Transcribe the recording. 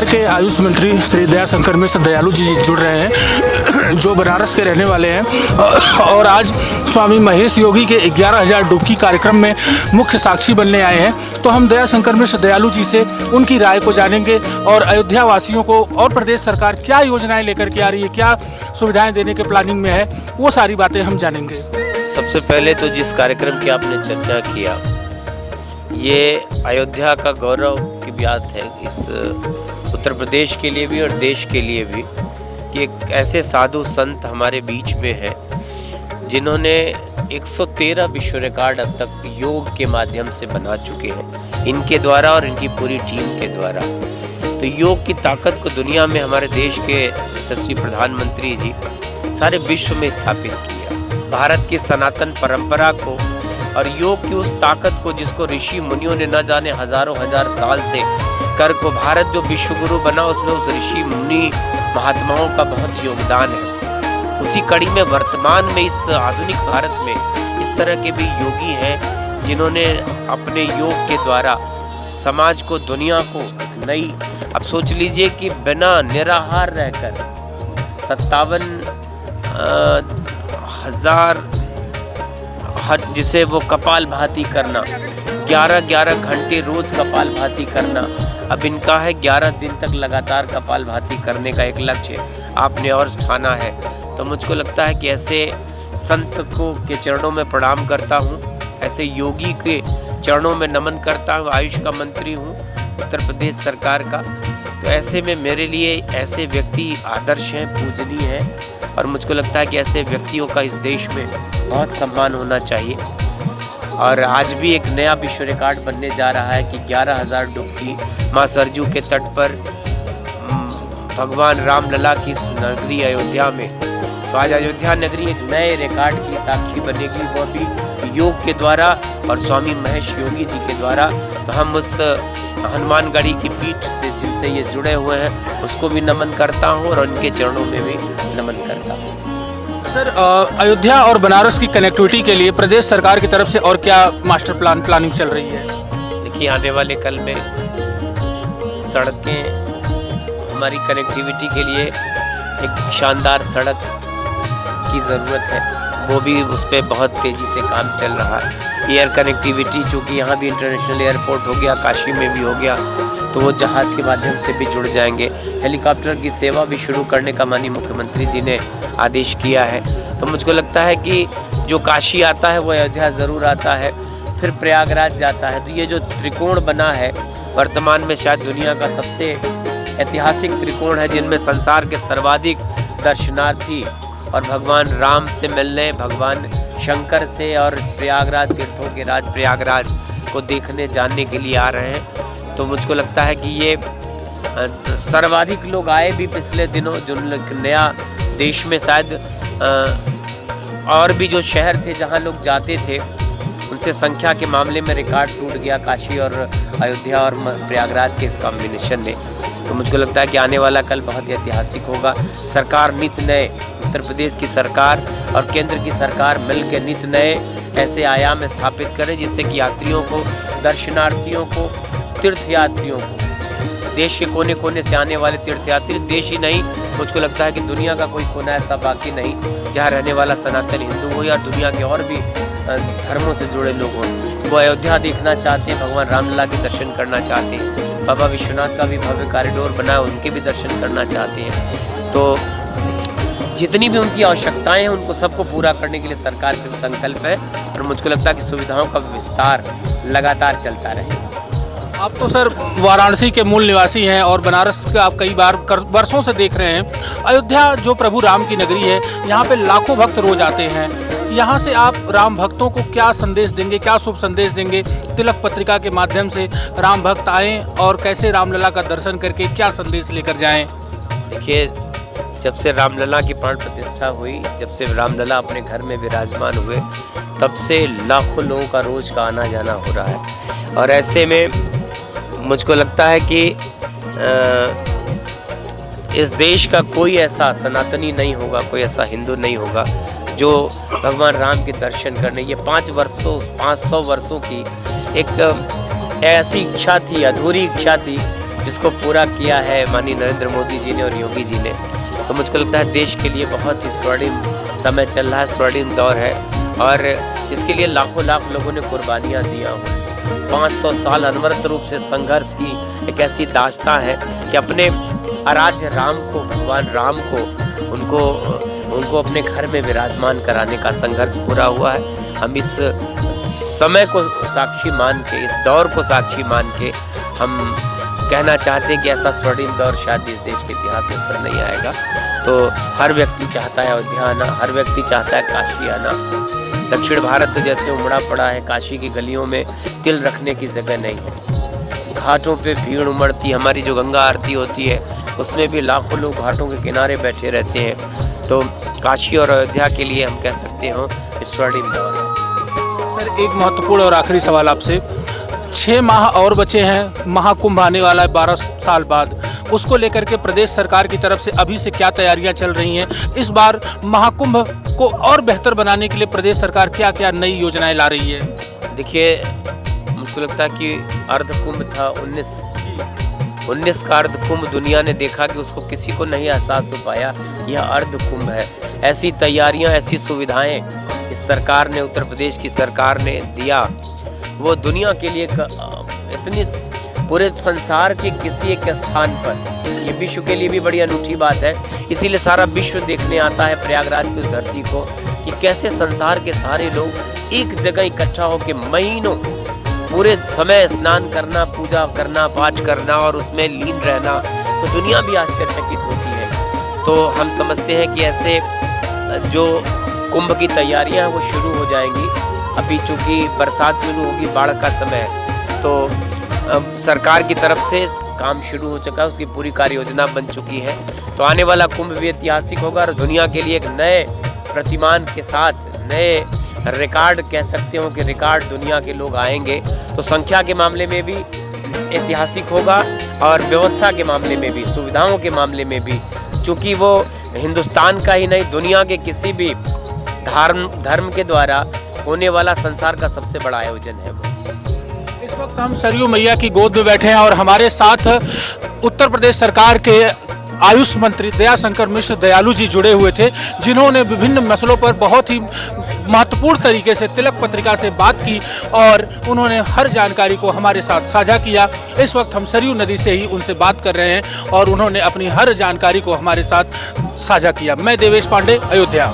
बिहार के आयुष मंत्री श्री दयाशंकर मिश्र दयालु जी जुड़ रहे हैं, जो बनारस के रहने वाले हैं और आज स्वामी महेश योगी के 11,000 डुबकी कार्यक्रम में मुख्य साक्षी बनने आए हैं। तो हम दयाशंकर मिश्र दयालु जी से उनकी राय को जानेंगे और अयोध्या वासियों को और प्रदेश सरकार क्या योजनाएं लेकर के आ रही है, क्या सुविधाएं देने के प्लानिंग में है, वो सारी बातें हम जानेंगे। सबसे पहले तो जिस कार्यक्रम की आपने चर्चा किया, ये अयोध्या का गौरव की बात है इस उत्तर प्रदेश के लिए भी और देश के लिए भी कि एक ऐसे साधु संत हमारे बीच में हैं जिन्होंने 113 विश्व रिकॉर्ड अब तक योग के माध्यम से बना चुके हैं, इनके द्वारा और इनकी पूरी टीम के द्वारा। तो योग की ताकत को दुनिया में हमारे देश के यशस्वी प्रधानमंत्री जी सारे विश्व में स्थापित किया। भारत की सनातन परंपरा को और योग की उस ताकत को जिसको ऋषि मुनियों ने न जाने हजारों हजार साल से कर को भारत जो विश्व गुरु बना, उसमें उस ऋषि मुनि महात्माओं का बहुत योगदान है। उसी कड़ी में वर्तमान में इस आधुनिक भारत में इस तरह के भी योगी हैं जिन्होंने अपने योग के द्वारा समाज को, दुनिया को नई, अब सोच लीजिए कि बिना निराहार रहकर 57,000 जिसे वो कपालभाति करना, 11-11 घंटे रोज कपालभाति करना, अब इनका है 11 दिन तक लगातार कपालभाति करने का एक लक्ष्य आपने और ठाना है। तो मुझको लगता है कि ऐसे संत को के चरणों में प्रणाम करता हूँ, ऐसे योगी के चरणों में नमन करता हूँ। आयुष का मंत्री हूँ उत्तर प्रदेश सरकार का, तो ऐसे में मेरे लिए ऐसे व्यक्ति आदर्श हैं, पूजनीय हैं और मुझको लगता है कि ऐसे व्यक्तियों का इस देश में बहुत सम्मान होना चाहिए। और आज भी एक नया विश्व रिकॉर्ड बनने जा रहा है कि 11,000 डुबकी माँ सरजू के तट पर भगवान रामलला की नगरी अयोध्या में। तो आज अयोध्या नगरी एक नए रिकॉर्ड की साक्षी बनेगी, वो भी योग के द्वारा और स्वामी महेश योगी जी के द्वारा। तो हम उस हनुमानगढ़ी की पीठ से जिनसे ये जुड़े हुए हैं उसको भी नमन करता हूँ और उनके चरणों में भी नमन करता हूँ। सर, अयोध्या और बनारस की कनेक्टिविटी के लिए प्रदेश सरकार की तरफ से और क्या मास्टर प्लानिंग चल रही है? देखिए, आने वाले कल में सड़कें हमारी कनेक्टिविटी के लिए एक शानदार सड़क की ज़रूरत है, वो भी उस पर बहुत तेज़ी से काम चल रहा है। एयर कनेक्टिविटी, चूँकि यहाँ भी इंटरनेशनल एयरपोर्ट हो गया, काशी में भी हो गया, तो वो जहाज़ के माध्यम से भी जुड़ जाएंगे। हेलीकॉप्टर की सेवा भी शुरू करने का माननीय मुख्यमंत्री जी ने आदेश किया है। तो मुझको लगता है कि जो काशी आता है वो अयोध्या ज़रूर आता है, फिर प्रयागराज जाता है। तो ये जो त्रिकोण बना है वर्तमान में शायद दुनिया का सबसे ऐतिहासिक त्रिकोण है, जिनमें संसार के सर्वाधिक दर्शनार्थी और भगवान राम से मिलने, भगवान शंकर से और प्रयागराज तीर्थों के राज प्रयागराज को देखने जानने के लिए आ रहे हैं। तो मुझको लगता है कि ये सर्वाधिक लोग आए भी पिछले दिनों, जो नया देश में शायद और भी जो शहर थे जहाँ लोग जाते थे उनसे संख्या के मामले में रिकॉर्ड टूट गया काशी और अयोध्या और प्रयागराज के इस कॉम्बिनेशन ने। तो मुझको लगता है कि आने वाला कल बहुत ही ऐतिहासिक होगा। सरकार नित नए, उत्तर प्रदेश की सरकार और केंद्र की सरकार मिलकर नित नए ऐसे आयाम स्थापित करें जिससे कि यात्रियों को, दर्शनार्थियों को, तीर्थयात्रियों को, देश के कोने कोने से आने वाले तीर्थयात्री, देश ही नहीं मुझको लगता है कि दुनिया का कोई कोना ऐसा बाकी नहीं जहाँ रहने वाला सनातन हिंदू हो या दुनिया के और भी धर्मों से जुड़े लोग हों, वो अयोध्या देखना चाहते हैं, भगवान रामलला के दर्शन करना चाहते हैं। बाबा विश्वनाथ का भी भव्य कॉरिडोर बना है, उनके भी दर्शन करना चाहते हैं। तो जितनी भी उनकी आवश्यकताएं हैं उनको सबको पूरा करने के लिए सरकार का संकल्प है और मुझको लगता है कि सुविधाओं का विस्तार लगातार चलता रहेगा। आप तो सर वाराणसी के मूल निवासी हैं और बनारस का आप कई बार वर्षों से देख रहे हैं। अयोध्या जो प्रभु राम की नगरी है, यहाँ पे लाखों भक्त रोज आते हैं। यहाँ से आप राम भक्तों को क्या संदेश देंगे, क्या शुभ संदेश देंगे? तिलक पत्रिका के माध्यम से राम भक्त आएँ और कैसे रामलला का दर्शन करके क्या संदेश लेकर जाएँ? देखिए, जब से रामलला की प्राण प्रतिष्ठा हुई, जब से रामलला अपने घर में विराजमान हुए, तब से लाखों लोगों का रोज का आना जाना हो रहा है। और ऐसे में मुझको लगता है कि इस देश का कोई ऐसा सनातनी नहीं होगा, कोई ऐसा हिंदू नहीं होगा जो भगवान राम के दर्शन करने, ये 500 वर्षों की एक ऐसी इच्छा थी, अधूरी इच्छा थी जिसको पूरा किया है माननीय नरेंद्र मोदी जी ने और योगी जी ने, तो मुझको लगता है देश के लिए बहुत ही स्वर्णिम समय चल रहा है, स्वर्णिम दौर है और इसके लिए लाखों लाख लोगों ने कुर्बानियाँ दिया हुआ। 500 साल अनवरत रूप से संघर्ष की एक ऐसी दास्तां है कि अपने आराध्य राम को, भगवान राम को, उनको अपने घर में विराजमान कराने का संघर्ष पूरा हुआ है। हम इस समय को साक्षी मान के, इस दौर को साक्षी मान के हम कहना चाहते हैं कि ऐसा स्वर्णिम दौर शायद इस देश के इतिहास में फिर नहीं आएगा। तो हर व्यक्ति चाहता है अयोध्या आना, हर व्यक्ति चाहता है काशी आना। दक्षिण भारत तो जैसे उमड़ा पड़ा है, काशी की गलियों में तिल रखने की जगह नहीं है। घाटों पे भीड़ उमड़ती, हमारी जो गंगा आरती होती है उसमें भी लाखों लोग घाटों के किनारे बैठे रहते हैं। तो काशी और अयोध्या के लिए हम कह सकते हो स्वर्णिम दौर है। सर, एक महत्वपूर्ण और आखिरी सवाल आपसे, 6 माह और बचे हैं, महाकुंभ आने वाला है 12 साल बाद, उसको लेकर के प्रदेश सरकार की तरफ से अभी से क्या तैयारियां चल रही हैं? इस बार महाकुंभ को और बेहतर बनाने के लिए प्रदेश सरकार क्या क्या नई योजनाएं ला रही है? देखिए, मुझको लगता है कि अर्ध कुंभ था 19 का अर्ध कुंभ दुनिया ने देखा कि उसको किसी को नहीं एहसास हो पाया, यह अर्ध कुंभ है। ऐसी तैयारियां, ऐसी सुविधाएं इस सरकार ने, उत्तर प्रदेश की सरकार ने दिया, वो दुनिया के लिए इतनी, पूरे संसार के किसी एक स्थान पर, ये विश्व के लिए भी बड़ी अनूठी बात है। इसीलिए सारा विश्व देखने आता है प्रयागराज की उस धरती को कि कैसे संसार के सारे लोग एक जगह इकट्ठा होकर महीनों पूरे समय स्नान करना, पूजा करना, पाठ करना और उसमें लीन रहना, तो दुनिया भी आश्चर्यचकित होती है। तो हम समझते हैं कि ऐसे जो कुंभ की तैयारियां हैं वो शुरू हो जाएंगी। अभी चूँकि बरसात शुरू होगी, बाढ़ का समय, तो सरकार की तरफ से काम शुरू हो चुका है, उसकी पूरी कार्य योजना बन चुकी है। तो आने वाला कुंभ भी ऐतिहासिक होगा और दुनिया के लिए एक नए प्रतिमान के साथ, नए रिकॉर्ड कह सकते हो कि रिकॉर्ड दुनिया के लोग आएंगे। तो संख्या के मामले में भी ऐतिहासिक होगा और व्यवस्था के मामले में भी, सुविधाओं के मामले में भी, क्योंकि वो हिंदुस्तान का ही नहीं, दुनिया के किसी भी धर्म के द्वारा होने वाला संसार का सबसे बड़ा आयोजन है वो। इस वक्त हम सरयू मैया की गोद में बैठे हैं और हमारे साथ उत्तर प्रदेश सरकार के आयुष मंत्री दयाशंकर मिश्र दयालु जी जुड़े हुए थे, जिन्होंने विभिन्न मसलों पर बहुत ही महत्वपूर्ण तरीके से तिलक पत्रिका से बात की और उन्होंने हर जानकारी को हमारे साथ साझा किया। इस वक्त हम सरयू नदी से ही उनसे बात कर रहे हैं और उन्होंने अपनी हर जानकारी को हमारे साथ साझा किया। मैं देवेश पांडे, अयोध्या।